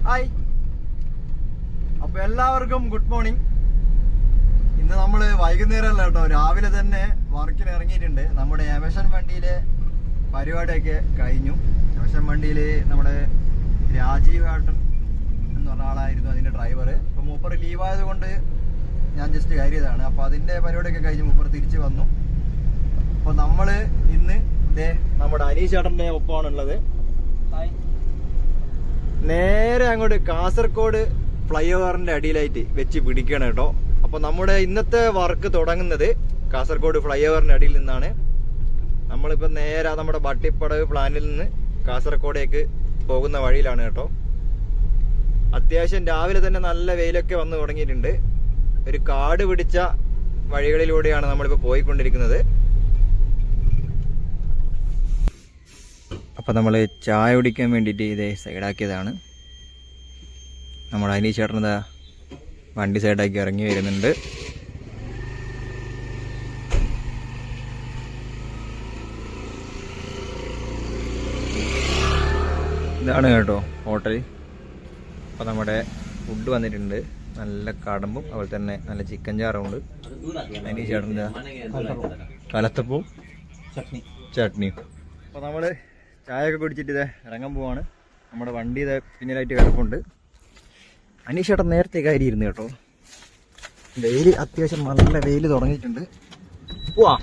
Hi, അപ്പൊ എല്ലാവർക്കും good morning. ഇന്ന് നമ്മള് വൈകുന്നേരമല്ല കേട്ടോ, രാവിലെ തന്നെ വർക്കിന് ഇറങ്ങിയിട്ടുണ്ട്. നമ്മുടെ എമഷൻ വണ്ടിയിലെ പരിപാടിയൊക്കെ കഴിഞ്ഞു. എമഷൻ വണ്ടിയിൽ നമ്മുടെ രാജീവ് ഏട്ടൻ എന്ന് പറഞ്ഞ ആളായിരുന്നു അതിന്റെ ഡ്രൈവർ. ഇപ്പൊ മൂപ്പർ ലീവായത് കൊണ്ട് ഞാൻ ജസ്റ്റ് കയറിയതാണ്. അപ്പൊ അതിന്റെ പരിപാടിയൊക്കെ കഴിഞ്ഞ് മൂപ്പർ തിരിച്ചു വന്നു. അപ്പൊ നമ്മള് ഇന്ന് നമ്മുടെ അനീഷ് ചേട്ടന്റെ ഒപ്പമാണുള്ളത്. നേരെ അങ്ങോട്ട് കാസർഗോഡ് ഫ്ലൈ ഓവറിന്റെ അടിയിലായിട്ട് വെച്ച് പിടിക്കണം കേട്ടോ. അപ്പൊ നമ്മുടെ ഇന്നത്തെ വർക്ക് തുടങ്ങുന്നത് കാസർഗോഡ് ഫ്ലൈ ഓവറിന്റെ അടിയിൽ നിന്നാണ്. നമ്മളിപ്പോ നേരെ നമ്മുടെ ബട്ടിപ്പടവ് പ്ലാനിൽ നിന്ന് കാസർഗോഡേക്ക് പോകുന്ന വഴിയിലാണ് കേട്ടോ. അത്യാവശ്യം രാവിലെ തന്നെ നല്ല വെയിലൊക്കെ വന്ന് തുടങ്ങിയിട്ടുണ്ട്. ഒരു കാട് പിടിച്ച വഴികളിലൂടെയാണ് നമ്മളിപ്പോ പോയിക്കൊണ്ടിരിക്കുന്നത്. അപ്പം നമ്മൾ ചായ കുടിക്കാൻ വേണ്ടിയിട്ട് ഇതേ സൈഡാക്കിയതാണ്. നമ്മുടെ അനീഷ് ചേട്ടൻ വണ്ടി സൈഡാക്കി ഇറങ്ങി വരുന്നുണ്ട്. ഇതാണ് കേട്ടോ ഹോട്ടൽ. അപ്പോൾ നമ്മുടെ ഫുഡ് വന്നിട്ടുണ്ട്. നല്ല കടമ്പും അതുപോലെ തന്നെ നല്ല ചിക്കൻ ചാറും ഉണ്ട്. അനീഷ് ചേട്ടൻ്റെ കലത്തപ്പവും ചട്നിയും. അപ്പോൾ നമ്മൾ ചായയൊക്കെ കുടിച്ചിട്ട് ഇതേ ഇറങ്ങാൻ പോവാണ്. നമ്മുടെ വണ്ടി ഇതേ പിന്നിലായിട്ട് കിടപ്പുണ്ട്. അനീഷ് ചേട്ടൻ നേരത്തെ കയറിയിരുന്നു കേട്ടോ. വെയിൽ അത്യാവശ്യം നല്ല വെയിൽ തുടങ്ങിയിട്ടുണ്ട്. പോവാ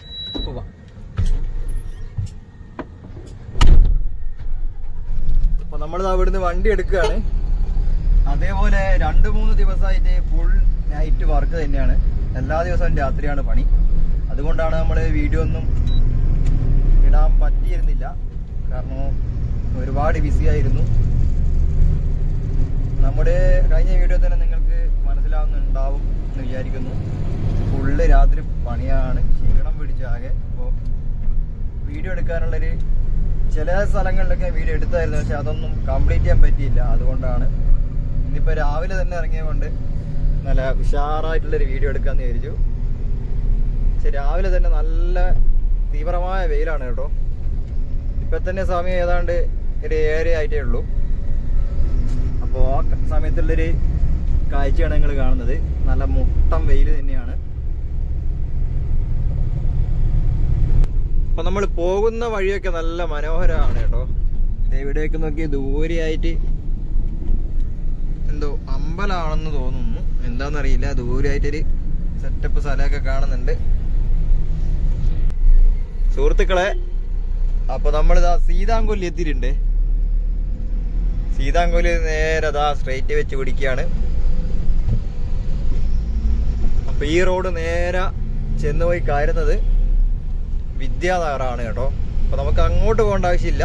അപ്പോൾ നമ്മളിത് അവിടുന്ന് വണ്ടി എടുക്കുകയാണ്. അതേപോലെ 2-3 ദിവസമായിട്ട് ഫുൾ നൈറ്റ് വർക്ക് തന്നെയാണ്. എല്ലാ ദിവസവും രാത്രിയാണ് പണി. അതുകൊണ്ടാണ് നമ്മൾ വീഡിയോ ഒന്നും ഇടാൻ പറ്റിയിരുന്നില്ല. കാരണം ഒരുപാട് ബിസി ആയിരുന്നു. നമ്മുടെ കഴിഞ്ഞ വീഡിയോ തന്നെ നിങ്ങൾക്ക് മനസ്സിലാവുന്നുണ്ടാവും എന്ന് വിചാരിക്കുന്നു. ഫുള്ള് രാത്രി പണിയാണ്, ക്ഷീണം പിടിച്ചാകെ. അപ്പോൾ വീഡിയോ എടുക്കാനുള്ളൊരു ചില സ്ഥലങ്ങളിലൊക്കെ വീഡിയോ എടുത്തായിരുന്നു, പക്ഷെ അതൊന്നും കംപ്ലീറ്റ് ചെയ്യാൻ പറ്റിയില്ല. അതുകൊണ്ടാണ് ഇന്നിപ്പോൾ രാവിലെ തന്നെ ഇറങ്ങിയത് കൊണ്ട് നല്ല ഉഷാറായിട്ടുള്ളൊരു വീഡിയോ എടുക്കാമെന്ന് വിചാരിച്ചു. പക്ഷെ രാവിലെ തന്നെ നല്ല തീവ്രമായ വെയിലാണ് കേട്ടോ. ഇപ്പം തന്നെ സമയം ഏതാണ്ട് ഒരു 7 ആയിട്ടേ ഉള്ളൂ. അപ്പോൾ ആ സമയത്തുള്ളൊരു കാഴ്ചയാണ് നിങ്ങൾ കാണുന്നത്. നല്ല മുട്ടം വെയിൽ തന്നെയാണ്. അപ്പം നമ്മൾ പോകുന്ന വഴിയൊക്കെ നല്ല മനോഹരമാണ് കേട്ടോ. ഇവിടെയൊക്കെ നോക്കി ദൂരെയായിട്ട് എന്തോ അമ്പലമാണെന്ന് തോന്നുന്നു, എന്താണെന്നറിയില്ല. ദൂരെയായിട്ടൊരു സെറ്റപ്പ് സ്ഥലമൊക്കെ കാണുന്നുണ്ട് സുഹൃത്തുക്കളെ. അപ്പൊ നമ്മളിതാ സീതാങ്കൊല്ലി എത്തിയിട്ടുണ്ട്. സീതാങ്കൊല്ലി നേരെ അതാ സ്ട്രെയിറ്റ് വെച്ച് പിടിക്കുകയാണ്. അപ്പൊ ഈ റോഡ് നേരെ ചെന്നുപോയി കയറുന്നത് വിദ്യാനഗറാണ് കേട്ടോ. അപ്പൊ നമുക്ക് അങ്ങോട്ട് പോകേണ്ട ആവശ്യമില്ല.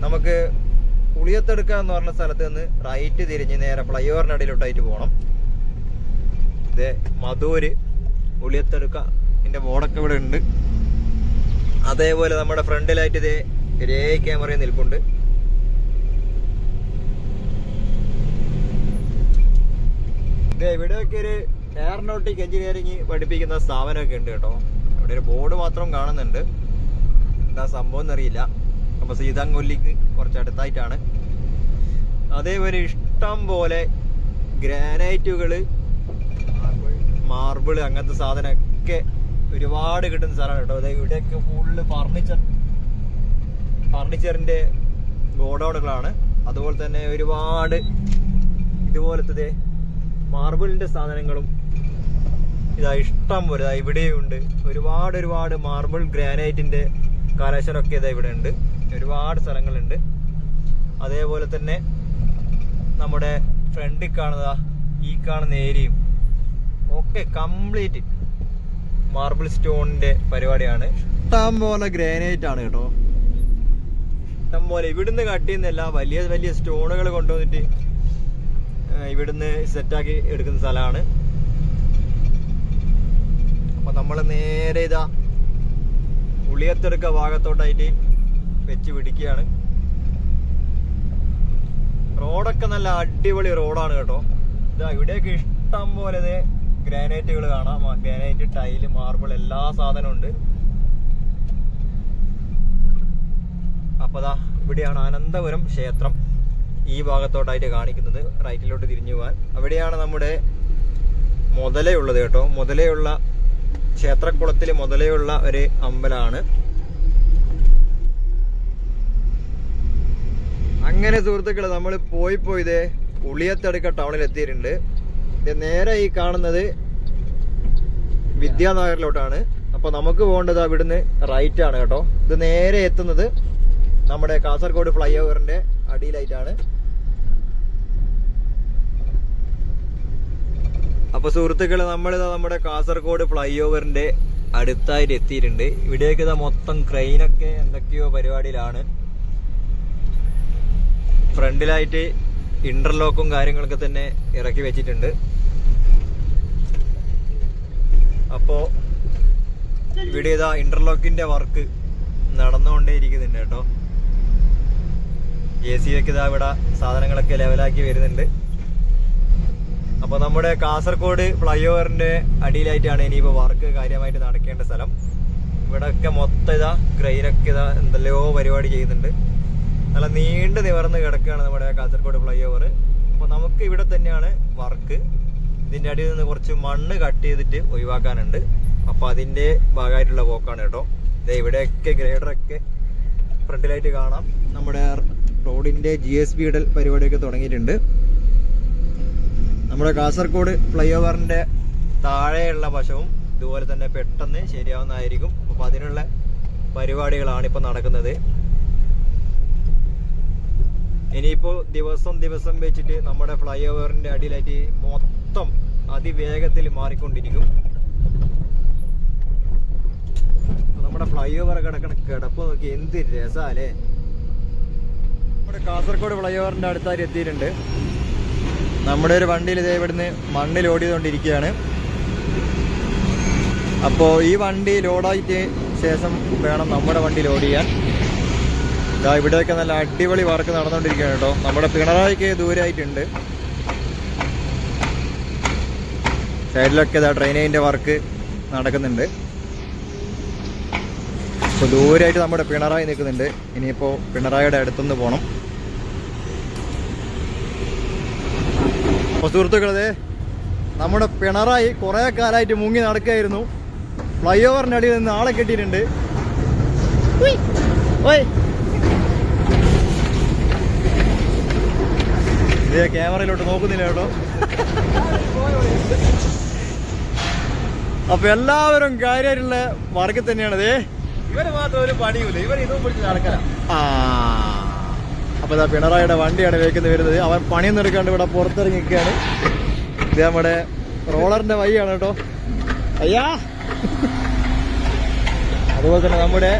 നമുക്ക് പുളിയത്തെടുക്ക എന്ന് പറഞ്ഞ സ്ഥലത്ത് നിന്ന് റൈറ്റ് തിരിഞ്ഞ് നേരെ ഫ്ലൈ ഓവറിന്റെ അടിയിലോട്ടായിട്ട് പോകണം. ഇതേ മധൂര് പുളിയത്തെടുക്ക ഇതിന്റെ ബോർഡൊക്കെ ഇവിടെ ഉണ്ട്. അതേപോലെ നമ്മുടെ ഫ്രണ്ടിലായിട്ട് ഇതേ ഒരു ക്യാമറയിൽ നിൽപ്പുണ്ട്. ഇതേ ഇവിടെയൊക്കെ ഒരു എയറോനോട്ടിക് എഞ്ചിനീയറിംഗ് പഠിപ്പിക്കുന്ന സ്ഥാപനമൊക്കെ ഉണ്ട് കേട്ടോ. അവിടെ ഒരു ബോർഡ് മാത്രം കാണുന്നുണ്ട്, എന്താ സംഭവം എന്നറിയില്ല. അപ്പൊ സീതാങ്കൊല്ലിക്ക് കുറച്ച് അടുത്തായിട്ടാണ്. അതേപോലെ ഇഷ്ടം പോലെ ഗ്രാനൈറ്റുകള്, മാർബിള് അങ്ങനത്തെ സാധനമൊക്കെ ഒരുപാട് കിട്ടുന്ന സ്ഥലമാണ് കേട്ടോ. അതായത് ഇവിടെയൊക്കെ ഫുള്ള് ഫർണിച്ചറിന്റെ ഗോഡൗണുകളാണ്. അതുപോലെ തന്നെ ഒരുപാട് ഇതുപോലത്തെ മാർബിളിന്റെ സാധനങ്ങളും ഇതാ ഇഷ്ടം പോലെ ഇതാ ഇവിടെയുണ്ട്. ഒരുപാട് മാർബിൾ ഗ്രാനൈറ്റിന്റെ കലശനൊക്കെ ഇതാ ഇവിടെ ഉണ്ട്. ഒരുപാട് സ്ഥലങ്ങളുണ്ട്. അതേപോലെ തന്നെ നമ്മുടെ ഫ്രണ്ടിൽ കാണുന്ന ഏരിയയും ഒക്കെ കംപ്ലീറ്റ് മാർബിൾ സ്റ്റോണിന്റെ പരിപാടിയാണ്. ഇഷ്ടം പോലെ ഗ്രാനൈറ്റ് ആണ് കേട്ടോ. ഇഷ്ടം പോലെ ഇവിടുന്ന് കട്ട് ചെയ്യുന്നില്ല, വലിയ സ്റ്റോണുകൾ കൊണ്ടുവന്നിട്ട് ഇവിടുന്ന് സെറ്റാക്കി എടുക്കുന്ന സ്ഥലമാണ്. അപ്പൊ നമ്മൾ നേരെ ഇതാ പുളിയത്തെടുക്ക ഭാഗത്തോട്ടായിട്ട് വെച്ച് പിടിക്കുകയാണ്. റോഡൊക്കെ നല്ല അടിപൊളി റോഡാണ് കേട്ടോ. ഇതാ ഇവിടെയൊക്കെ ഇഷ്ടം പോലെ ഗ്രാനൈറ്റുകൾ കാണാം. ഗ്രാനൈറ്റ്, ടൈല്, മാർബിൾ എല്ലാ സാധനവും ഉണ്ട്. അപ്പൊ ദാ ഇവിടെയാണ് അനന്തപുരം ക്ഷേത്രം. ഈ ഭാഗത്തോട്ടായിട്ട് കാണിക്കുന്നത്, റൈറ്റിലോട്ട് തിരിഞ്ഞു പോകാൻ. അവിടെയാണ് നമ്മുടെ മുതലയുള്ളത് കേട്ടോ. മുതലയുള്ള ക്ഷേത്രക്കുളത്തിൽ മുതലയുള്ള ഒരു അമ്പലമാണ്. അങ്ങനെ സുഹൃത്തുക്കളെ, നമ്മൾ പോയിതേ ഉളിയത്തടുക്ക ടൗണിൽ എത്തിയിട്ടുണ്ട്. ഇത് നേരെ ഈ കാണുന്നത് വിദ്യാനഗറിലോട്ടാണ്. അപ്പൊ നമുക്ക് പോകേണ്ടത് അവിടുന്ന് റൈറ്റ് ആണ് കേട്ടോ. ഇത് നേരെ എത്തുന്നത് നമ്മുടെ കാസർഗോഡ് ഫ്ലൈ ഓവറിന്റെ അടിയിലായിട്ടാണ്. അപ്പൊ സുഹൃത്തുക്കളെ, നമ്മളിതാ നമ്മുടെ കാസർഗോഡ് ഫ്ലൈ ഓവറിന്റെ അടുത്തായിട്ട് എത്തിയിട്ടുണ്ട്. ഇവിടേക്ക് ഇതാ മൊത്തം ക്രെയിനൊക്കെ എന്തൊക്കെയോ പരിപാടിയിലാണ്. ഫ്രണ്ടിലായിട്ട് ഇന്റർലോക്കും കാര്യങ്ങളൊക്കെ തന്നെ ഇറക്കി വെച്ചിട്ടുണ്ട്. അപ്പോ ഇവിടെ ഇതാ ഇന്റർലോക്കിന്റെ വർക്ക് നടന്നുകൊണ്ടേയിരിക്കുന്നുണ്ട് കേട്ടോ. JCB ഒക്കെ ഇതാ ഇവിടെ സാധനങ്ങളൊക്കെ ലെവലാക്കി വരുന്നുണ്ട്. അപ്പൊ നമ്മുടെ കാസർഗോഡ് ഫ്ലൈ ഓവറിന്റെ അടിയിലായിട്ടാണ് ഇനിയിപ്പോ വർക്ക് കാര്യമായിട്ട് നടക്കേണ്ട സ്ഥലം. ഇവിടെ ഒക്കെ മൊത്തം ഇതാ ക്രെയിനൊക്കെ ഇതാ എന്തെല്ലോ പരിപാടി ചെയ്യുന്നുണ്ട്. നല്ല നീണ്ടു നിവർന്ന് കിടക്കുകയാണ് നമ്മുടെ കാസർഗോഡ് ഫ്ലൈ ഓവർ. അപ്പൊ നമുക്ക് ഇവിടെ തന്നെയാണ് വർക്ക്. ഇതിന്റെ അടിയിൽ നിന്ന് കുറച്ച് മണ്ണ് കട്ട് ചെയ്തിട്ട് ഒഴിവാക്കാനുണ്ട്. അപ്പൊ അതിന്റെ ഭാഗമായിട്ടുള്ള പോക്കാണ് കേട്ടോ. ഇവിടെയൊക്കെ ഗ്രേഡറൊക്കെ ഫ്രണ്ടിലായിട്ട് കാണാം. നമ്മുടെ റോഡിന്റെ GSB ഇടൽ പരിപാടിയൊക്കെ തുടങ്ങിയിട്ടുണ്ട്. നമ്മുടെ കാസർഗോഡ് ഫ്ലൈ ഓവറിന്റെ താഴെയുള്ള വശവും ഇതുപോലെ തന്നെ പെട്ടെന്ന് ശരിയാവുന്നതായിരിക്കും. അപ്പൊ അതിനുള്ള പരിപാടികളാണ് ഇപ്പൊ നടക്കുന്നത്. ഇനിയിപ്പോ ദിവസം വെച്ചിട്ട് നമ്മുടെ ഫ്ലൈ ഓവറിന്റെ അടിയിലായിട്ട് മൊത്തം അതിവേഗത്തിൽ മാറിക്കൊണ്ടിരിക്കും. നമ്മുടെ ഫ്ലൈ ഓവർ കിടക്കണ കിടപ്പ് നോക്കി എന്ത് രസാലേ. നമ്മുടെ കാസർഗോഡ് ഫ്ലൈ ഓവറിന്റെ അടുത്തായിട്ട് എത്തിയിട്ടുണ്ട്. നമ്മുടെ ഒരു വണ്ടിയിൽ ഇതേ ഇവിടുന്ന് മണ്ണ് ലോഡ് ചെയ്തുകൊണ്ടിരിക്കുകയാണ്. അപ്പോൾ ഈ വണ്ടി ലോഡായിട്ട് ശേഷം വേണം നമ്മുടെ വണ്ടി ലോഡ് ചെയ്യാൻ. ഇവിടെയൊക്കെ നല്ല അടിപൊളി വർക്ക് നടന്നുകൊണ്ടിരിക്കുകയാണ് കേട്ടോ. നമ്മുടെ പിണറായിക്ക് ദൂരമായിട്ടുണ്ട്. സൈഡിലൊക്കെ ഇതാ ഡ്രെയിനേജിന്റെ വർക്ക് നടക്കുന്നുണ്ട്. അപ്പോൾ ദൂരമായിട്ട് നമ്മുടെ പിണറായി നിൽക്കുന്നുണ്ട്. ഇനിയിപ്പോൾ പിണറായിയുടെ അടുത്തുനിന്ന് പോകണം. അപ്പോൾ സുഹൃത്തുക്കളെ, നമ്മുടെ പിണറായി കുറേ കാലമായിട്ട് മുങ്ങി നടക്കുകയായിരുന്നു. ഫ്ലൈ ഓവറിൻ്റെ അടിയിൽ നിന്ന് ആളെ കെട്ടിയിട്ടുണ്ട്. ഇതേ ക്യാമറയിലോട്ട് നോക്കുന്നില്ല കേട്ടോ. അപ്പൊ എല്ലാവരും കാര്യമായിട്ടുള്ള വർക്കിൽ തന്നെയാണ്. ഇവര് മാത്രം ഒരു പണിയില്ല, ഇവർ ഇതും പിടിച്ച് നടക്കാം. അപ്പൊ ഇതാ പിണറായിയുടെ വണ്ടിയാണ് വേക്കുന്നത് വരുന്നത്. അവൻ പണിയൊന്നും എടുക്കാണ്ട് ഇവിടെ പുറത്തിറങ്ങി നിൽക്കുകയാണ്. ഇത് നമ്മുടെ റോളറിന്റെ വഴിയാണ് കേട്ടോ. അയ്യാ, അതുപോലെ തന്നെ നമ്മുടെ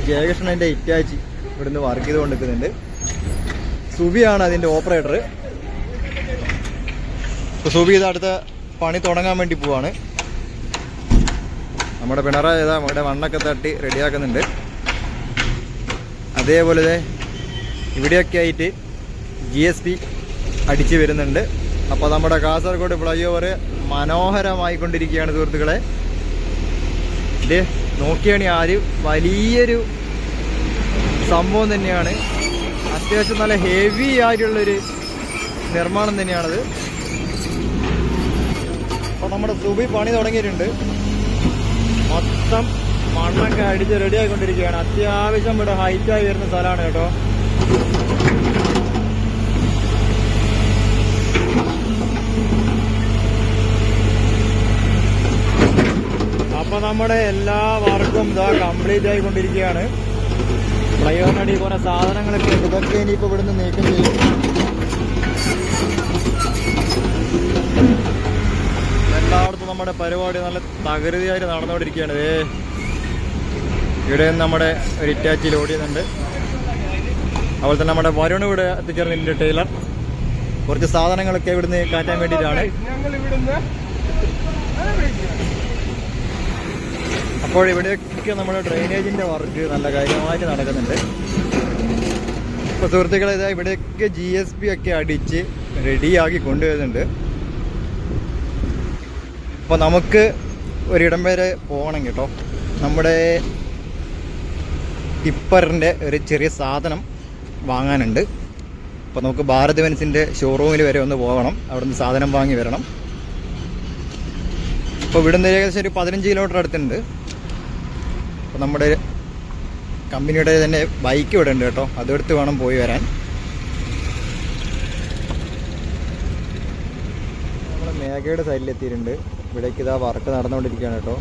ജയകൃഷ്ണന്റെ ഇറ്റാച്ചി ഇവിടുന്ന് വർക്ക് ചെയ്തുകൊണ്ട് നിൽക്കുന്നുണ്ട്. സുബിയാണ് അതിന്റെ ഓപ്പറേറ്റർ. സുബി ഇത് അടുത്ത പണി തുടങ്ങാൻ വേണ്ടി പോവാണ്. നമ്മുടെ പിണറായി ഇതാ നമ്മുടെ മണ്ണൊക്കെ തട്ടി റെഡിയാക്കുന്നുണ്ട്. അതേപോലെ ഇവിടെയൊക്കെ ആയിട്ട് GSB അടിച്ച് വരുന്നുണ്ട്. അപ്പോൾ നമ്മുടെ കാസർഗോഡ് ഫ്ലൈ ഓവർ മനോഹരമായിക്കൊണ്ടിരിക്കുകയാണ് സുഹൃത്തുക്കളെ. ഇത് നോക്കിയാണ് ആര് വലിയൊരു സംഭവം തന്നെയാണ്. അത്യാവശ്യം നല്ല ഹെവി ആയിട്ടുള്ളൊരു നിർമ്മാണം തന്നെയാണത്. അപ്പോൾ നമ്മുടെ സുബി പണി തുടങ്ങിയിട്ടുണ്ട്. മൊത്തം മണ്ണൊക്കെ അടിച്ച് റെഡി ആയിക്കൊണ്ടിരിക്കുകയാണ്. അത്യാവശ്യം ഇവിടെ ഹൈറ്റായി വരുന്ന സ്ഥലമാണ് കേട്ടോ. അപ്പൊ നമ്മുടെ എല്ലാ വർക്കും ഇതാ കംപ്ലീറ്റ് ആയിക്കൊണ്ടിരിക്കുകയാണ്. ഫ്ലൈ ഓവറിനടി കുറെ സാധനങ്ങളൊക്കെ ഇതൊക്കെ ഇനിയിപ്പോ ഇവിടുന്ന് നീക്കം ചെയ്യും. എല്ലായിടത്തും നമ്മുടെ പരിപാടി നല്ല തകൃതിയായിട്ട് നടന്നുകൊണ്ടിരിക്കുകയാണ്. ഇവിടെ നമ്മുടെ ഒരു ഇറ്റാച്ചി ലോഡ് ചെയ്യുന്നുണ്ട്. അതുപോലെ തന്നെ നമ്മുടെ വരുൺ ഇവിടെ എത്തിച്ചേർന്നിട്ടുണ്ട്. ടൈലർ കുറച്ച് സാധനങ്ങളൊക്കെ ഇവിടുന്ന് കാറ്റാൻ വേണ്ടിയിട്ടാണ്. അപ്പോൾ ഇവിടെയൊക്കെ നമ്മുടെ ഡ്രെയിനേജിന്റെ വർക്ക് നല്ല കാര്യമായിട്ട് നടക്കുന്നുണ്ട്. ഇപ്പോൾ സുഹൃത്തുക്കളെ, ഇതാ ഇവിടെയൊക്കെ GSB ഒക്കെ അടിച്ച് റെഡിയാക്കി കൊണ്ടുവരുന്നുണ്ട്. അപ്പോൾ നമുക്ക് ഒരിടം വരെ പോകണം കേട്ടോ. നമ്മുടെ ടിപ്പറിൻ്റെ ഒരു ചെറിയ സാധനം വാങ്ങാനുണ്ട്. അപ്പോൾ നമുക്ക് ഭാരത് ബെൻസിൻ്റെ ഷോറൂമിൽ വരെ ഒന്ന് പോകണം, അവിടെ നിന്ന് സാധനം വാങ്ങി വരണം. അപ്പോൾ ഇവിടുന്ന് ഏകദേശം ഒരു 15 കിലോമീറ്റർ അടുത്തുണ്ട്. അപ്പോൾ നമ്മുടെ കമ്പനിയുടെ തന്നെ ബൈക്ക് ഇവിടെ ഉണ്ട് കേട്ടോ, അതെടുത്ത് വേണം പോയി വരാൻ. നമ്മൾ മേഘയുടെ സൈഡിലെത്തിയിട്ടുണ്ട്. ഇവിടേക്ക് ഇതാ വർക്ക് നടന്നുകൊണ്ടിരിക്കുകയാണ് കേട്ടോ.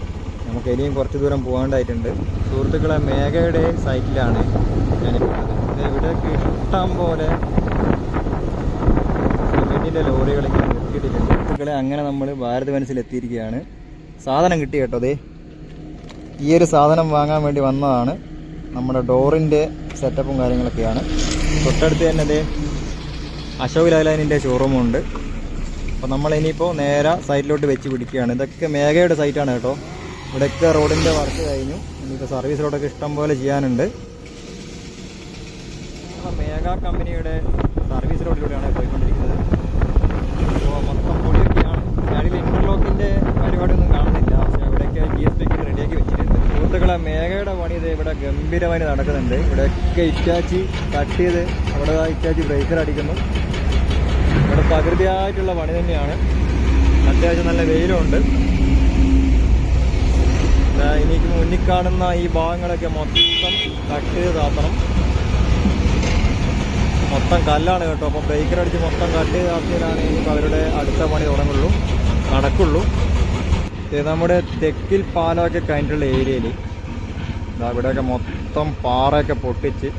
നമുക്ക് ഇനിയും കുറച്ച് ദൂരം പോകേണ്ടതായിട്ടുണ്ട്. സുഹൃത്തുക്കളെ, മേഘയുടെ സൈറ്റിലാണ് ഞാനിപ്പോൾ ഉള്ളത്. ഇവിടേക്ക് ഇഷ്ടം പോലെ സിമെൻറ്റിൻ്റെ ലോറികൾ ഇങ്ങനെ നിർത്തിയിട്ടിട്ടുണ്ട്. സുഹൃത്തുക്കളെ, അങ്ങനെ നമ്മൾ ഭാരത് ബെൻസിൽ എത്തിയിരിക്കുകയാണ്. സാധനം കിട്ടി കേട്ടോ. അതെ, ഈ ഒരു സാധനം വാങ്ങാൻ വേണ്ടി വന്നതാണ്. നമ്മുടെ ഡോറിൻ്റെ സെറ്റപ്പും കാര്യങ്ങളൊക്കെയാണ്. തൊട്ടടുത്ത് തന്നെ അതേ അശോക് ലാലാനിൻ്റെ ഷോറൂമുണ്ട്. അപ്പോൾ നമ്മൾ ഇനിയിപ്പോൾ നേരെ സൈറ്റിലോട്ട് വെച്ച് പിടിക്കുകയാണ്. ഇതൊക്കെ മേഘയുടെ സൈറ്റാണ് കേട്ടോ. ഇവിടെയൊക്കെ റോഡിൻ്റെ വർക്ക് കഴിഞ്ഞു. ഇനിയിപ്പോൾ സർവീസ് റോഡൊക്കെ ഇഷ്ടം പോലെ ചെയ്യാനുണ്ട്. മേഘ കമ്പനിയുടെ സർവീസ് റോഡിലൂടെയാണ് പോയിക്കൊണ്ടിരിക്കുന്നത്. അപ്പോൾ മൊത്തം പൊടിയൊക്കെയാണ്. ഞാനിൽ ഇൻ്റർലോക്കിൻ്റെ പരിപാടിയൊന്നും കാണുന്നില്ല, പക്ഷേ ഇവിടെയൊക്കെ GSP റെഡിയാക്കി വെച്ചിട്ടുണ്ട്. സുഹൃത്തുക്കളെ, മേഘയുടെ പണി ഇത് ഇവിടെ ഗംഭീരമായി നടക്കുന്നുണ്ട്. ഇവിടെയൊക്കെ ഇറ്റാച്ചി കട്ട് ചെയ്ത് അവിടെ ഇറ്റാച്ചി ബ്രേക്കർ അടിക്കുന്നു. ഇവിടെ പ്രകൃതിയായിട്ടുള്ള പണി തന്നെയാണ്. അത്യാവശ്യം നല്ല വെയിലുണ്ട്. എനിക്ക് മുന്നിൽ കാണുന്ന ഈ ഭാഗങ്ങളൊക്കെ മൊത്തം കട്ട് ചെയ്ത് താത്തണം. മൊത്തം കല്ലാണ് കേട്ടോ. അപ്പോൾ ബ്രേക്കർ അടിച്ച് മൊത്തം കട്ട് ചെയ്ത് താത്തിയാലാണ് ഇനിയിപ്പോൾ അവരുടെ അടുത്ത പണി നടക്കുള്ളൂ. ഇത് നമ്മുടെ തെക്കിൽ പാലമൊക്കെ കഴിഞ്ഞിട്ടുള്ള ഏരിയയിൽ ഇവിടെയൊക്കെ മൊത്തം പാറയൊക്കെ പൊട്ടിച്ച്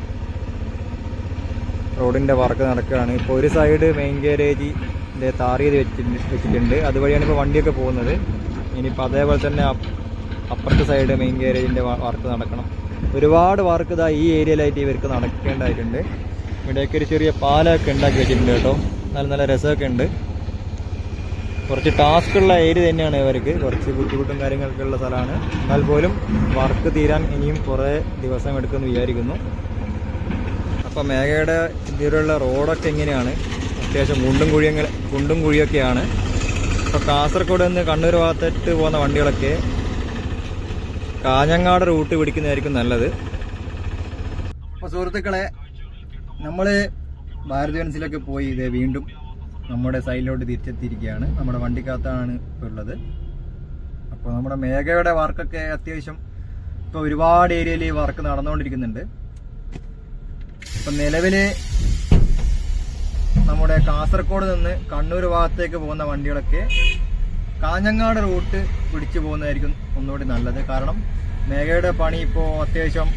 റോഡിൻ്റെ വർക്ക് നടക്കുകയാണ്. ഇപ്പോൾ ഒരു സൈഡ് മെയിൻ ഗാരേജിൻ്റെ താർ ചെയ്ത് വെച്ചിട്ടുണ്ട്. അതുവഴിയാണ് ഇപ്പോൾ വണ്ടിയൊക്കെ പോകുന്നത്. ഇനിയിപ്പോൾ അതേപോലെ തന്നെ അപ്പുറത്തെ സൈഡ് മെയിൻ ഗാരേജിൻ്റെ വർക്ക് നടക്കണം. ഒരുപാട് വർക്ക് ഇതാ ഈ ഏരിയയിലായിട്ട് ഇവർക്ക് നടക്കേണ്ടതായിട്ടുണ്ട്. ഇവിടെയൊക്കെ ഒരു ചെറിയ പാലമൊക്കെ ഉണ്ടാക്കി വെച്ചിട്ടുണ്ട് കേട്ടോ. നല്ല രസമൊക്കെ ഉണ്ട്. കുറച്ച് ടാസ്ക്കുള്ള ഏരിയ തന്നെയാണ് ഇവർക്ക്. കുറച്ച് ബുദ്ധിമുട്ടും കാര്യങ്ങളൊക്കെ ഉള്ള സ്ഥലമാണ്. എന്നാൽ പോലും വർക്ക് തീരാൻ ഇനിയും കുറേ ദിവസം എടുക്കുമെന്ന് വിചാരിക്കുന്നു. അപ്പോൾ മേഘയുടെ ഇതിലുള്ള റോഡൊക്കെ എങ്ങനെയാണ്? അത്യാവശ്യം കുണ്ടും കുഴിയൊക്കെയാണ്. ഇപ്പോൾ കാസർഗോഡ് നിന്ന് കണ്ണൂർ ഭാഗത്തേക്ക് പോകുന്ന വണ്ടികളൊക്കെ കാഞ്ഞങ്ങാട് റൂട്ട് പിടിക്കുന്നതായിരിക്കും നല്ലത്. അപ്പോൾ സുഹൃത്തുക്കളെ, നമ്മൾ ഭാരത് ബെൻസിലൊക്കെ പോയി ഇതേ വീണ്ടും നമ്മുടെ സൈഡിലോട്ട് തിരിച്ചെത്തിയിരിക്കുകയാണ്. നമ്മുടെ വണ്ടിക്കകത്താണ് ഇപ്പോൾ ഉള്ളത്. അപ്പോൾ നമ്മുടെ മേഘയുടെ വർക്കൊക്കെ അത്യാവശ്യം ഇപ്പോൾ ഒരുപാട് ഏരിയയിൽ വർക്ക് നടന്നുകൊണ്ടിരിക്കുന്നുണ്ട്. ഇപ്പം നിലവിൽ നമ്മുടെ കാസർഗോഡ് നിന്ന് കണ്ണൂർ ഭാഗത്തേക്ക് പോകുന്ന വണ്ടികളൊക്കെ കാഞ്ഞങ്ങാട് റൂട്ട് പിടിച്ചു പോകുന്നതായിരിക്കും ഒന്നുകൂടി നല്ലത്. കാരണം മേഘയുടെ പണി ഇപ്പോൾ അത്യാവശ്യം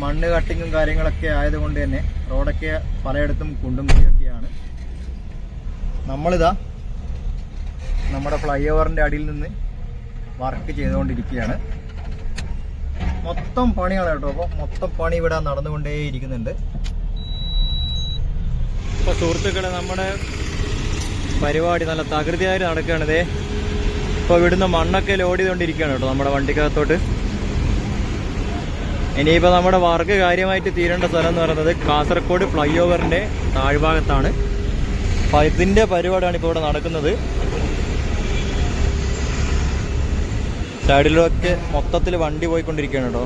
മണ്ണ് കട്ടിങ്ങും കാര്യങ്ങളൊക്കെ ആയതുകൊണ്ട് തന്നെ റോഡൊക്കെ പലയിടത്തും കുണ്ടും കുഴിയൊക്കെയാണ്. നമ്മളിതാ നമ്മുടെ ഫ്ലൈ ഓവറിൻ്റെ അടിയിൽ നിന്ന് വർക്ക് ചെയ്തുകൊണ്ടിരിക്കുകയാണ്. മൊത്തം പണിയാണ് കേട്ടോ. അപ്പോൾ മൊത്തം പണി ഇവിടെ നടന്നുകൊണ്ടേയിരിക്കുന്നുണ്ട്. ഇപ്പോൾ സുഹൃത്തുക്കളെ, നമ്മുടെ പരിപാടി നല്ല തകൃതിയായി നടക്കുകയാണിതേ. ഇപ്പോൾ ഇവിടുന്ന് മണ്ണൊക്കെ ലോഡ് ചെയ്തുകൊണ്ടിരിക്കുകയാണ് കേട്ടോ നമ്മുടെ വണ്ടിക്കകത്തോട്ട്. ഇനിയിപ്പോൾ നമ്മുടെ വർക്ക് കാര്യമായിട്ട് തീരേണ്ട സ്ഥലം എന്ന് പറയുന്നത് കാസർഗോഡ് ഫ്ലൈ ഓവറിൻ്റെ താഴ്ഭാഗത്താണ്. അപ്പോൾ ഇതിൻ്റെ പരിപാടിയാണ് ഇപ്പോൾ ഇവിടെ നടക്കുന്നത്. സൈഡിലൊക്കെ മൊത്തത്തിൽ വണ്ടി പോയിക്കൊണ്ടിരിക്കുകയാണ് കേട്ടോ.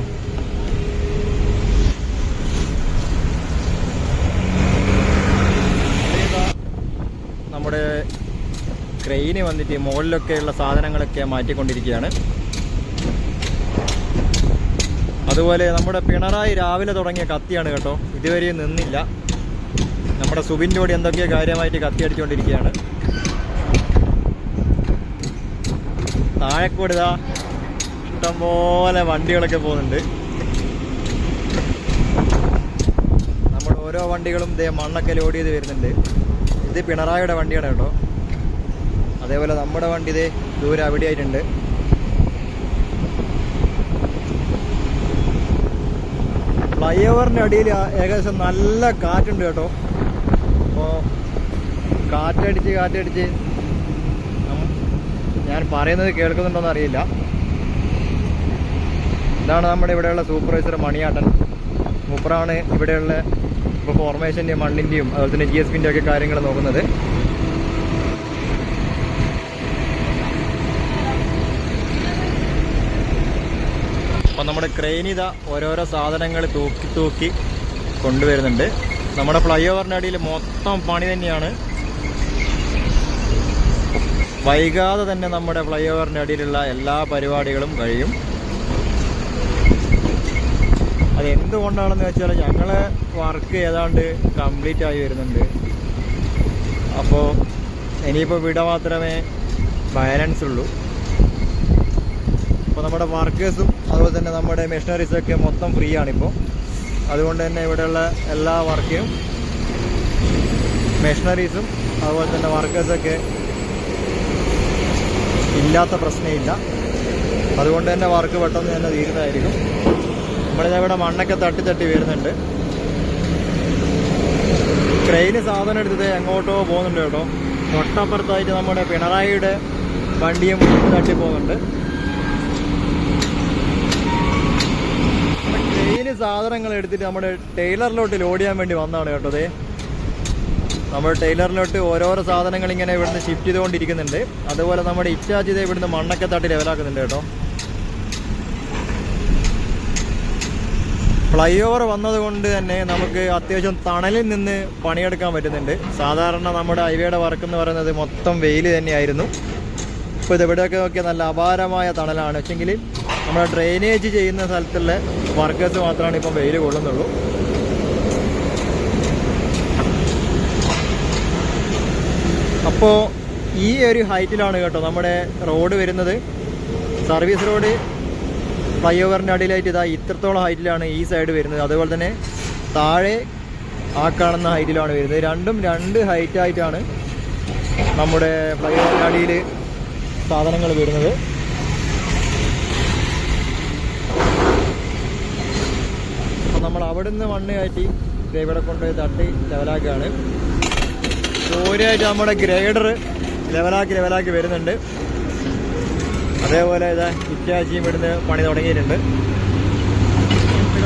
നമ്മുടെ ക്രെയിന് വന്നിട്ട് മുകളിലൊക്കെയുള്ള സാധനങ്ങളൊക്കെ മാറ്റിക്കൊണ്ടിരിക്കുകയാണ്. അതുപോലെ നമ്മുടെ പിണറായി രാവിലെ തുടങ്ങിയ കത്തിയാണ് കേട്ടോ, ഇതുവരെയും നിന്നില്ല. നമ്മുടെ സുബിൻ്റെ കൂടി എന്തൊക്കെയോ കാര്യമായിട്ട് കത്തി അടിച്ചുകൊണ്ടിരിക്കുകയാണ്. താഴെക്കൂടെ ഇതാ ഇഷ്ടംപോലെ വണ്ടികളൊക്കെ പോകുന്നുണ്ട്. നമ്മുടെ ഓരോ വണ്ടികളും ഇതേ മണ്ണൊക്കെ ലോഡ് ചെയ്ത് വരുന്നുണ്ട്. ഇത് പിണറായിയുടെ വണ്ടിയാണ് കേട്ടോ. അതേപോലെ നമ്മുടെ വണ്ടി ഇതേ ദൂരെ അവിടെ ആയിട്ടുണ്ട്. ഫ്ലൈ ഓവറിൻ്റെ അടിയിൽ ഏകദേശം നല്ല കാറ്റുണ്ട് കേട്ടോ. അപ്പോൾ കാറ്റടിച്ച് ഞാൻ പറയുന്നത് കേൾക്കുന്നുണ്ടോയെന്ന് അറിയില്ല. ഇതാണ് നമ്മുടെ ഇവിടെയുള്ള സൂപ്പർവൈസർ മണിയാട്ടൻ. മൂപ്പറാണ് ഇവിടെയുള്ള ഇപ്പോൾ ഫോർമേഷൻ്റെയും മണ്ണിൻ്റെയും അതുപോലെ തന്നെ GSPൻ്റെ ഒക്കെ കാര്യങ്ങൾ നോക്കുന്നത്. അപ്പോൾ നമ്മുടെ ക്രെയിൻ ഇതാ ഓരോരോ സാധനങ്ങൾ തൂക്കി കൊണ്ടുവരുന്നുണ്ട്. നമ്മുടെ ഫ്ലൈ ഓവറിൻ്റെ അടിയിൽ മൊത്തം പണി തന്നെയാണ്. വൈകാതെ തന്നെ നമ്മുടെ ഫ്ലൈ ഓവറിൻ്റെ അടിയിലുള്ള എല്ലാ പരിപാടികളും കഴിയും. അത് എന്തുകൊണ്ടാണെന്ന് വെച്ചാൽ ഞങ്ങളെ വർക്ക് ഏതാണ്ട് കംപ്ലീറ്റ് ആയി വരുന്നുണ്ട്. അപ്പോൾ ഇനിയിപ്പോൾ വിട മാത്രമേ ബാലൻസ് ഉള്ളൂ. അപ്പോൾ നമ്മുടെ വർക്കേഴ്സും അതുപോലെ തന്നെ നമ്മുടെ മെഷീനറീസൊക്കെ മൊത്തം ഫ്രീ ആണിപ്പോൾ. അതുകൊണ്ട് തന്നെ ഇവിടെയുള്ള എല്ലാ വർക്കും മെഷീനറീസും അതുപോലെ തന്നെ വർക്കേഴ്സൊക്കെ ഇല്ലാത്ത പ്രശ്നമില്ല. അതുകൊണ്ട് തന്നെ വർക്ക് പെട്ടെന്ന് തന്നെ തീരുന്നതായിരിക്കും. നമ്മളിതവിടെ മണ്ണൊക്കെ തട്ടി വരുന്നുണ്ട്. ക്രെയിന് സാധനം എടുത്തത് എങ്ങോട്ടോ പോകുന്നുണ്ട് കേട്ടോ. തൊട്ടപ്പുറത്തായിട്ട് നമ്മുടെ പിണറായിയുടെ വണ്ടിയും തട്ടി പോകുന്നുണ്ട്. ക്രെയിന് സാധനങ്ങൾ എടുത്തിട്ട് നമ്മുടെ ടൈലറിലോട്ട് ലോഡ് ചെയ്യാൻ വേണ്ടി വന്നതാണ് കേട്ടോ. അതെ, നമ്മുടെ ടൈലറിലോട്ട് ഓരോരോ സാധനങ്ങൾ ഇങ്ങനെ ഇവിടുന്ന് ഷിഫ്റ്റ് ചെയ്തുകൊണ്ടിരിക്കുന്നുണ്ട്. അതുപോലെ നമ്മുടെ ഇച്ചാച്ചി ഇവിടുന്ന് മണ്ണൊക്കെ തട്ടി ലെവലാക്കുന്നുണ്ട് കേട്ടോ. ഫ്ലൈ ഓവർ വന്നതുകൊണ്ട് തന്നെ നമുക്ക് അത്യാവശ്യം തണലിൽ നിന്ന് പണിയെടുക്കാൻ പറ്റുന്നുണ്ട്. സാധാരണ നമ്മുടെ ഹൈവേയുടെ വർക്ക് എന്ന് പറയുന്നത് മൊത്തം വെയിൽ തന്നെയായിരുന്നു. ഇപ്പോൾ ഇതെവിടെയൊക്കെ നോക്കിയാൽ നല്ല അപാരമായ തണലാണ്. പക്ഷെങ്കിൽ നമ്മുടെ ഡ്രെയിനേജ് ചെയ്യുന്ന സ്ഥലത്തുള്ള വർക്കേഴ്സ് മാത്രമാണ് ഇപ്പം വെയിൽ കൊള്ളുന്നുള്ളൂ. അപ്പോൾ ഈ ഒരു ഹൈറ്റിലാണ് കേട്ടോ നമ്മുടെ റോഡ് വരുന്നത്. സർവീസ് റോഡ് ഫ്ലൈ ഓവറിൻ്റെ അടിയിലായിട്ട് ഇതാ ഇത്രത്തോളം ഹൈറ്റിലാണ് ഈ സൈഡ് വരുന്നത്. അതുപോലെ തന്നെ താഴെ ആ കാണുന്ന ഹൈറ്റിലാണ് വരുന്നത്. രണ്ടും രണ്ട് ഹൈറ്റായിട്ടാണ് നമ്മുടെ ഫ്ലൈ ഓവറിൻ്റെ അടിയിൽ സാധനങ്ങൾ വരുന്നത്. അപ്പം നമ്മൾ അവിടെ നിന്ന് മണ്ണ് കയറ്റി ഇവിടെ കൊണ്ടുപോയി തട്ടി ലെവലാക്കുകയാണ്. ദൂരെയായിട്ട് നമ്മുടെ ഗ്രേഡർ ലെവലാക്കി വരുന്നുണ്ട്. അതേപോലെ ഇതാ ഇറ്റാച്ചിയും ഇവിടുന്ന് പണി തുടങ്ങിയിട്ടുണ്ട്.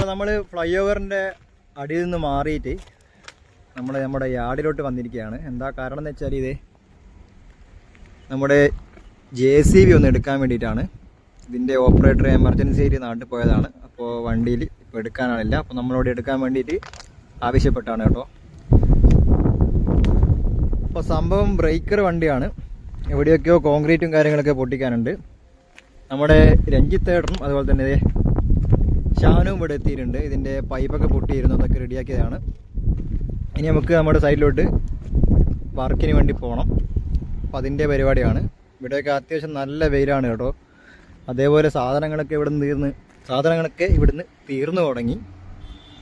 നമ്മൾ ഫ്ലൈ ഓവറിൻ്റെ അടിയിൽ നിന്ന് മാറിയിട്ട് നമ്മുടെ യാർഡിലോട്ട് വന്നിരിക്കുകയാണ്. എന്താ കാരണം എന്ന് വെച്ചാൽ ഇത് നമ്മുടെ JCB ഒന്ന് എടുക്കാൻ വേണ്ടിയിട്ടാണ്. ഇതിൻ്റെ ഓപ്പറേറ്റർ എമർജൻസി ആയിട്ട് നാട്ടിൽ പോയതാണ്. അപ്പോൾ വണ്ടിയിൽ ഇപ്പോൾ എടുക്കാനാണില്ല. അപ്പോൾ നമ്മളോട് എടുക്കാൻ വേണ്ടിയിട്ട് ആവശ്യപ്പെട്ടാണ് കേട്ടോ. അപ്പോൾ സംഭവം ബ്രേക്കർ വണ്ടിയാണ്. എവിടെയൊക്കെയോ കോൺക്രീറ്റും കാര്യങ്ങളൊക്കെ പൊട്ടിക്കാനുണ്ട്. നമ്മുടെ രഞ്ജിത്ത് ഏട്ടനും അതുപോലെ തന്നെ ഷാനും ഇവിടെ എത്തിയിട്ടുണ്ട്. ഇതിൻ്റെ പൈപ്പൊക്കെ പൊട്ടിയിരുന്നു, അതൊക്കെ റെഡിയാക്കിയതാണ്. ഇനി നമുക്ക് നമ്മുടെ സൈഡിലോട്ട് വർക്കിന് വേണ്ടി പോകണം. അപ്പോൾ അതിൻ്റെ പരിപാടിയാണ്. ഇവിടെയൊക്കെ അത്യാവശ്യം നല്ല വെയിലാണ് കേട്ടോ. അതേപോലെ സാധനങ്ങളൊക്കെ ഇവിടുന്ന് തീർന്നു തുടങ്ങി.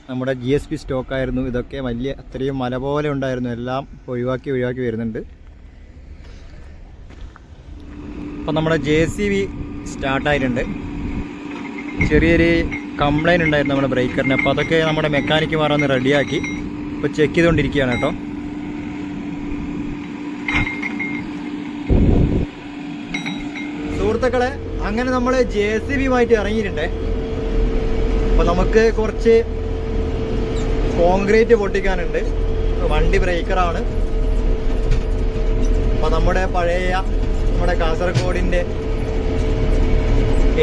നമ്മുടെ GSP സ്റ്റോക്കായിരുന്നു ഇതൊക്കെ. വലിയ അത്രയും മല പോലെ ഉണ്ടായിരുന്നു. എല്ലാം ഒഴിവാക്കി വരുന്നുണ്ട്. അപ്പം നമ്മുടെ JCB സ്റ്റാർട്ടായിട്ടുണ്ട്. ചെറിയൊരു കംപ്ലൈൻറ്റ് ഉണ്ടായിരുന്നു നമ്മുടെ ബ്രേക്കറിന്. അപ്പോൾ അതൊക്കെ നമ്മുടെ മെക്കാനിക്കുമാർ ഒന്ന് റെഡിയാക്കി ഇപ്പോൾ ചെക്ക് ചെയ്തുകൊണ്ടിരിക്കുകയാണ് കേട്ടോ. സുഹൃത്തുക്കളെ, അങ്ങനെ നമ്മൾ JCBയുമായിട്ട് ഇറങ്ങിയിട്ടുണ്ട്. അപ്പോൾ നമുക്ക് കുറച്ച് കോൺക്രീറ്റ് പൊട്ടിക്കാനുണ്ട്. വണ്ടി ബ്രേക്കറാണ്. അപ്പോൾ നമ്മുടെ കാസർഗോഡിൻ്റെ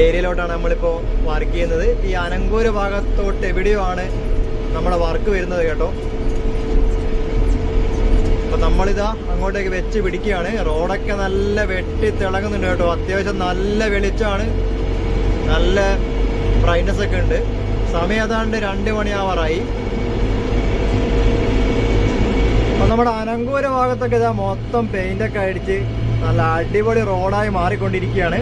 ഏരിയയിലോട്ടാണ് നമ്മളിപ്പോൾ വർക്ക് ചെയ്യുന്നത്. ഈ അനങ്കൂര് ഭാഗത്തോട്ട് എവിടെയോ ആണ് നമ്മുടെ വർക്ക് വരുന്നത് കേട്ടോ. അപ്പോൾ നമ്മളിതാ അങ്ങോട്ടേക്ക് വെച്ച് പിടിക്കുകയാണ്. റോഡൊക്കെ നല്ല വെട്ടി തിളങ്ങുന്നുണ്ട് കേട്ടോ. അത്യാവശ്യം നല്ല വെളിച്ചമാണ്, നല്ല ബ്രൈറ്റ്നസ് ഒക്കെ ഉണ്ട്. സമയം ഏതാണ്ട് 2 മണിയാവാറായി. അപ്പോൾ നമ്മുടെ അനങ്കൂര ഭാഗത്തൊക്കെ ഇതാ മൊത്തം പെയിൻ്റൊക്കെ അടിച്ച് നല്ല അടിപൊളി റോഡായി മാറിക്കൊണ്ടിരിക്കുകയാണ്.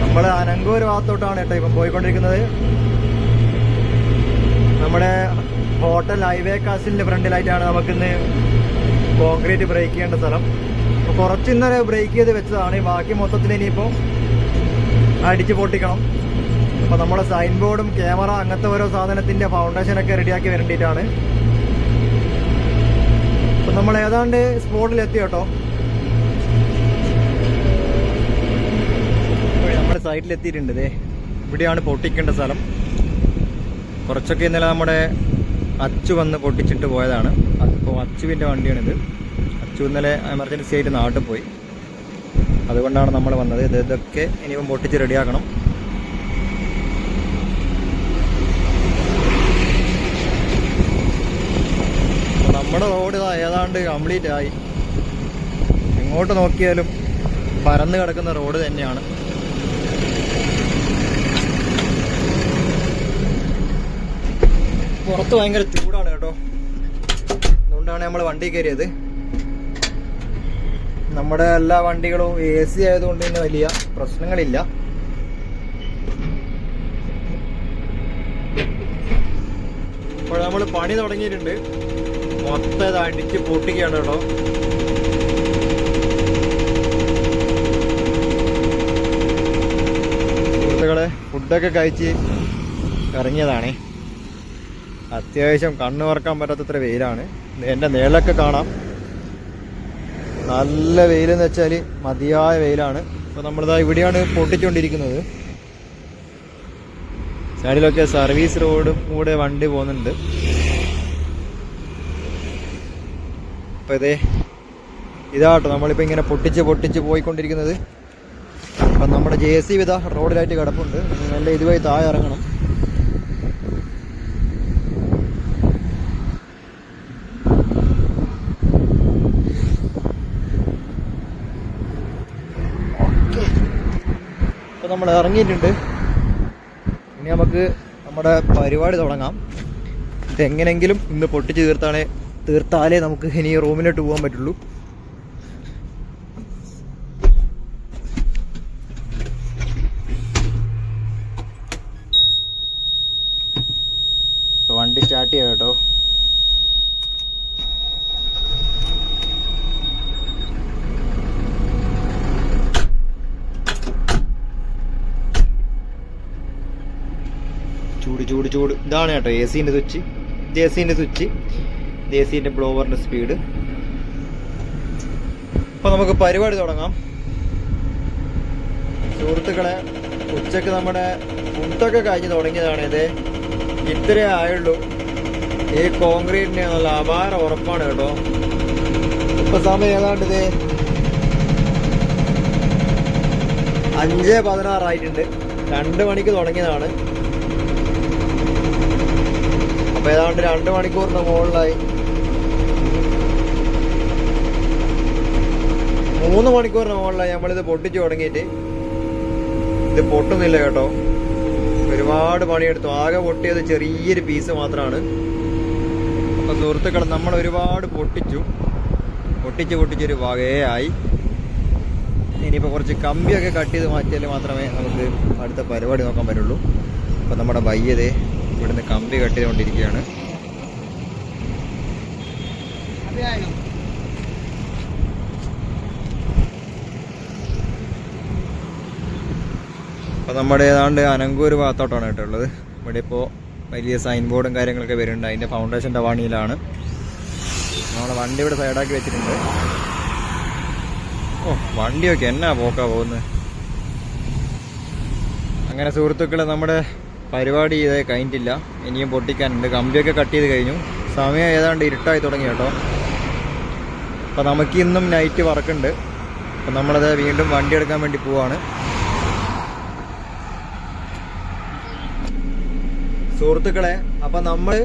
നമ്മൾ അനങ്കൂർ ഭാഗത്തോട്ടാണ് കേട്ടോ ഇപ്പം പോയിക്കൊണ്ടിരിക്കുന്നത്. നമ്മുടെ ഹോട്ടൽ ഹൈവേ കാസിലിൻ്റെ ഫ്രണ്ടിലായിട്ടാണ് നമുക്കിന്ന് കോൺക്രീറ്റ് ബ്രേക്ക് ചെയ്യേണ്ട സ്ഥലം. അപ്പോൾ കുറച്ച് ഇന്നലെ ബ്രേക്ക് ചെയ്ത് വെച്ചതാണ്. ബാക്കി മൊത്തത്തിൽ ഇനിയിപ്പോൾ അടിച്ച് പൊട്ടിക്കണം. അപ്പോൾ നമ്മുടെ സൈൻ ബോർഡും ക്യാമറ അങ്ങനത്തെ ഓരോ സാധനത്തിൻ്റെ ഫൗണ്ടേഷനൊക്കെ റെഡിയാക്കി വരേണ്ടിയിട്ടാണ്. അപ്പം നമ്മൾ ഏതാണ്ട് സ്പോട്ടിലെത്തി കേട്ടോ. നമ്മുടെ സൈഡിലെത്തിയിട്ടുണ്ട്. ഇവിടെയാണ് പൊട്ടിക്കേണ്ട സ്ഥലം. കുറച്ചൊക്കെ ഇന്നലെ നമ്മുടെ അച്ചു വന്ന് പൊട്ടിച്ചിട്ട് പോയതാണ്. അപ്പോൾ അച്ചുവിൻ്റെ വണ്ടിയാണിത്. അച്ചു ഇന്നലെ എമർജൻസി ആയിട്ട് നാട്ടിൽ പോയി. അതുകൊണ്ടാണ് നമ്മൾ വന്നത്. ഇതൊക്കെ ഇനിയിപ്പം പൊട്ടിച്ച് റെഡിയാക്കണം. നമ്മുടെ റോഡ് ഏതാണ്ട് കംപ്ലീറ്റ് ആയി. എങ്ങോട്ട് നോക്കിയാലും പരന്ന് കിടക്കുന്ന റോഡ് തന്നെയാണ്. പുറത്ത് ഭയങ്കര ചൂടാണ് കേട്ടോ. അതുകൊണ്ടാണ് നമ്മൾ വണ്ടി കയറിയത്. നമ്മുടെ എല്ലാ വണ്ടികളും AC ആയതുകൊണ്ട് തന്നെ വലിയ പ്രശ്നങ്ങളില്ല. അപ്പോൾ നമ്മൾ പണി തുടങ്ങിയിട്ടുണ്ട്. മൊത്തം ഇത് അടിച്ച് പൊട്ടിക്കുകയാണ് കേട്ടോ. സുഹൃത്തുക്കളെ, ഫുഡൊക്കെ കഴിച്ച് ഇറങ്ങിയതാണേ. അത്യാവശ്യം കണ്ണ് തുറക്കാൻ പറ്റാത്തത്ര വെയിലാണ്. എൻ്റെ നിഴലൊക്കെ കാണാം. നല്ല വെയിലെന്ന് വെച്ചാൽ മതിയായ വെയിലാണ്. അപ്പോൾ നമ്മളിതാ ഇവിടെയാണ് പൊട്ടിച്ചുകൊണ്ടിരിക്കുന്നത്. സൈഡിലൊക്കെ സർവീസ് റോഡും കൂടെ വണ്ടി പോകുന്നുണ്ട്. അപ്പോൾ ഇതാട്ടോ നമ്മളിപ്പോൾ ഇങ്ങനെ പൊട്ടിച്ച് പോയിക്കൊണ്ടിരിക്കുന്നത്. അപ്പം നമ്മുടെ JCB ഇതാ റോഡിലായിട്ട് കിടപ്പുണ്ട്. നല്ല ഇതുവഴി താഴെ ഇറങ്ങണം. അപ്പോൾ നമ്മൾ ഇറങ്ങിയിട്ടുണ്ട്. ഇനി നമുക്ക് നമ്മുടെ പരിപാടി തുടങ്ങാം. ഇതെങ്ങനെങ്കിലും ഇന്ന് പൊട്ടിച്ച് തീർത്താലേ നമുക്ക് ഇനി റൂമിലോട്ട് പോകാൻ പറ്റുള്ളൂ. വണ്ടി സ്റ്റാർട്ട് ചെയ്യാം കേട്ടോ. ചൂട് ഇതാണ് കേട്ടോ AC-ൻ്റെ സ്വിച്ച്. JC-ൻ്റെ സ്വിച്ച്, JC-ൻ്റെ ബ്ലോവറിൻ്റെ സ്പീഡ്. അപ്പോൾ നമുക്ക് പരിപാടി തുടങ്ങാം. സുഹൃത്തുക്കളെ, ഉച്ചക്ക് നമ്മുടെ ഫുഡൊക്കെ കഴിഞ്ഞ് തുടങ്ങിയതാണ്. ഇത്രേ ആയുള്ളൂ. ഈ കോൺക്രീറ്റിന് നല്ല അപാര ഉറപ്പാണ് കേട്ടോ. ഇപ്പം സമയം ഏതാണ്ട് 5:16 2 മണിക്ക് തുടങ്ങിയതാണ്. അപ്പോൾ ഏതാണ്ട് 2 മണിക്കൂറിന് മുകളിലായി. 3 മണിക്കൂറിന് മുകളിലായി നമ്മളിത് പൊട്ടിച്ച് തുടങ്ങിയിട്ട്. ഇത് പൊട്ടുന്നില്ല കേട്ടോ. ഒരുപാട് പണിയെടുത്തു. ആകെ പൊട്ടിയത് ചെറിയൊരു പീസ് മാത്രമാണ്. അപ്പം സുഹൃത്തുക്കൾ, നമ്മൾ ഒരുപാട് പൊട്ടിച്ചൊരു വകയായി. ഇനിയിപ്പോൾ കുറച്ച് കമ്പിയൊക്കെ കട്ട് ചെയ്ത് മാറ്റിയാൽ മാത്രമേ നമുക്ക് അടുത്ത പരിപാടി നോക്കാൻ പറ്റുള്ളൂ. അപ്പം നമ്മുടെ ബയ്യതേ ഇവിടുന്ന് കമ്പി കട്ട് ചെയ്തുകൊണ്ടിരിക്കുകയാണ്. അപ്പോൾ നമ്മുടെ ഏതാണ്ട് അനങ്കൂർ ഭാഗത്തോട്ടാണ് കേട്ടോ ഉള്ളത്. ഇവിടെ ഇപ്പോൾ വലിയ സൈൻ ബോർഡും കാര്യങ്ങളൊക്കെ വരുന്നുണ്ട്. അതിൻ്റെ ഫൗണ്ടേഷൻ്റെ പണിയിലാണ്. നമ്മളെ വണ്ടി ഇവിടെ സൈഡാക്കി വെച്ചിട്ടുണ്ട്. വണ്ടിയൊക്കെ എന്നാ പോക്കാ പോകുന്നത്. അങ്ങനെ സുഹൃത്തുക്കളെ, നമ്മുടെ പരിപാടി ഇതേ കഴിഞ്ഞിട്ടില്ല. ഇനിയും പൊട്ടിക്കാനുണ്ട്. കമ്പിയൊക്കെ കട്ട് ചെയ്ത് കഴിഞ്ഞു. സമയം ഏതാണ്ട് ഇരുട്ടായി തുടങ്ങി കേട്ടോ. അപ്പോൾ നമുക്ക് ഇന്നും നൈറ്റ് വർക്കുണ്ട്. അപ്പം നമ്മളത് വീണ്ടും വണ്ടി എടുക്കാൻ വേണ്ടി പോവാണ്. സുഹൃത്തുക്കളെ, അപ്പം നമ്മൾ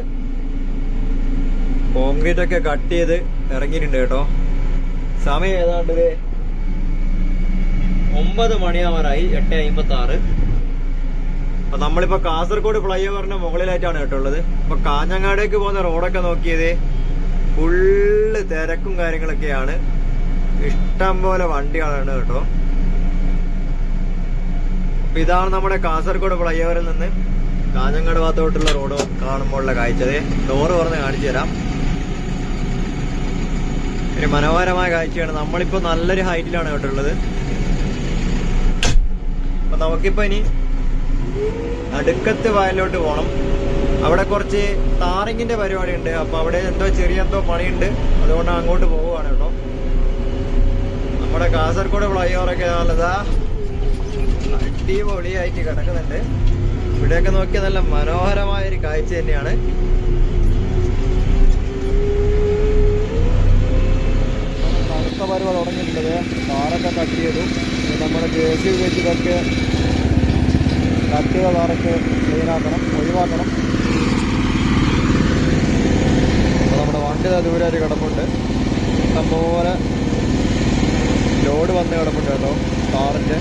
കോൺക്രീറ്റൊക്കെ കട്ട് ചെയ്ത് ഇറങ്ങിയിട്ടുണ്ട് കേട്ടോ. സമയം ഏതാണ്ട് 9 മണിയാവാറായി. 8:56. അപ്പം നമ്മളിപ്പോൾ കാസർഗോഡ് ഫ്ലൈ ഓവറിൻ്റെ മുകളിലായിട്ടാണ് കേട്ടോ ഉള്ളത്. അപ്പോൾ കാഞ്ഞങ്ങാടേക്ക് പോകുന്ന റോഡൊക്കെ നോക്കിയത് ഫുള്ള് തിരക്കും കാര്യങ്ങളൊക്കെയാണ്. ഇഷ്ടം പോലെ വണ്ടികളാണ് കേട്ടോ. അപ്പം ഇതാണ് നമ്മുടെ കാസർഗോഡ് ഫ്ലൈ ഓവറിൽ നിന്ന് കാഞ്ഞങ്ങാട് ഭാഗത്തോട്ടുള്ള റോഡ് കാണുമ്പോഴുള്ള കാഴ്ചത്. ഡോറ് തുറന്ന് കാണിച്ചു തരാം. ഒരു മനോഹരമായ കാഴ്ചയാണ്. നമ്മളിപ്പോൾ നല്ലൊരു ഹൈറ്റിലാണ് കേട്ടോ ഉള്ളത്. അപ്പം നമുക്കിപ്പോൾ ഇനി അടുക്കത്ത് വയലിലോട്ട് പോകണം. അവിടെ കുറച്ച് ടാറിങ്ങിൻ്റെ പരിപാടി ഉണ്ട്. അപ്പോൾ അവിടെ ചെറിയ പണിയുണ്ട്. അതുകൊണ്ട് അങ്ങോട്ട് പോവുകയാണ് കേട്ടോ. നമ്മുടെ കാസർഗോഡ് ഫ്ലൈ ഓവറൊക്കെ നല്ലതാ അടിപൊളിയായിട്ട് കിടക്കുന്നുണ്ട്. ഇവിടെയൊക്കെ നോക്കിയാൽ നല്ല മനോഹരമായൊരു കാഴ്ച തന്നെയാണ്. അടുത്ത പരിപാടി തുടങ്ങിയിട്ടുണ്ട്. താറൊക്കെ കട്ട് ചെയ്തു. നമ്മുടെ JCB വെച്ച് ഇതൊക്കെ കട്ട് ചെയ്ത താറൊക്കെ ക്ലീനാക്കണം, ഒഴിവാക്കണം. അപ്പോൾ നമ്മുടെ വണ്ടി ദൂരെ ഒരു കിടപ്പുണ്ട്. ഇഷ്ടംപോലെ ലോഡ് വന്ന് കിടപ്പുണ്ട് കേട്ടോ കാറിൻ്റെ.